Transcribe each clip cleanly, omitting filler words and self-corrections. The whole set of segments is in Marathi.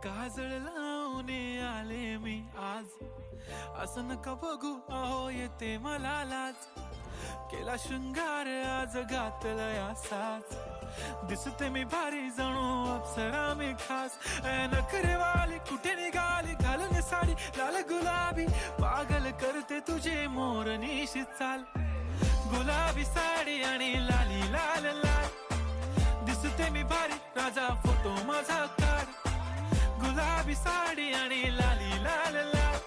काजळ लावून आले मी आज, असं नका बघू अहो येते मला लाज. केला शृंगार आज घातला साज, दिसते मी भारी जणू अप्सरा मी खास. नखरेवाली कुठे निघाली घालून साडी लाल गुलाबी, पागल करते तुझे मोरनीशी चाल. गुलाबी साडी आणि लाली लाल लाल, दिसते मी भारी राजा फोटो माझा काढ. गुलाबी साडी आणि लाली लाल लाल,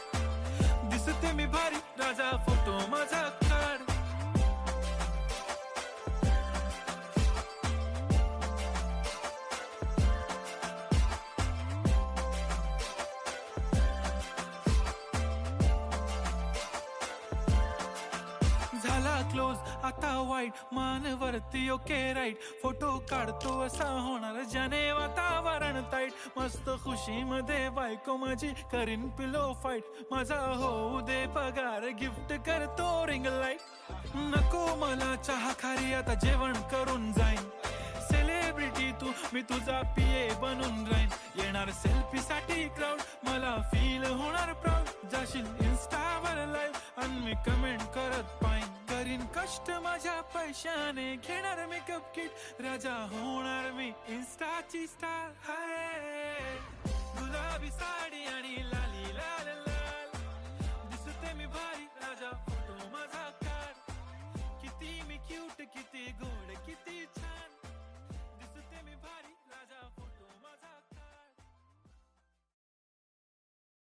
दिसते मी भारी राजा फोटो माझा काढ. झाला क्लोज आता वाईट, मानवरती ओके राईट. फोटो काढतो असा होणार ज्याने वातावरण ताईट. मस्त खुशी मध्ये बायको माझी करीन पिलो फाईट. माझा होऊ दे पगार गिफ्ट करतो रिंग लाईट. नको मला चहा खारी आता जेवण करून जाईन. सेलिब्रिटी तू मी तुझा पिये बनून राहीन. येणार सेल्फी साठी क्राऊड मला फील होणार प्राऊड. जाशील इन्स्टावर लाईव्ह आणि मी कमेंट करत पाहिन. करीन कष्ट माझ्या पैशाने घेणार मेकअप किट. राजा होणार मी इन्स्टाची स्टार. हाय गुलाबी साडी आणि लाली लाल लाल, दिसते मी भारी राजा फोटो माझा काढ. किती मी क्यूट किती गोड किती छान.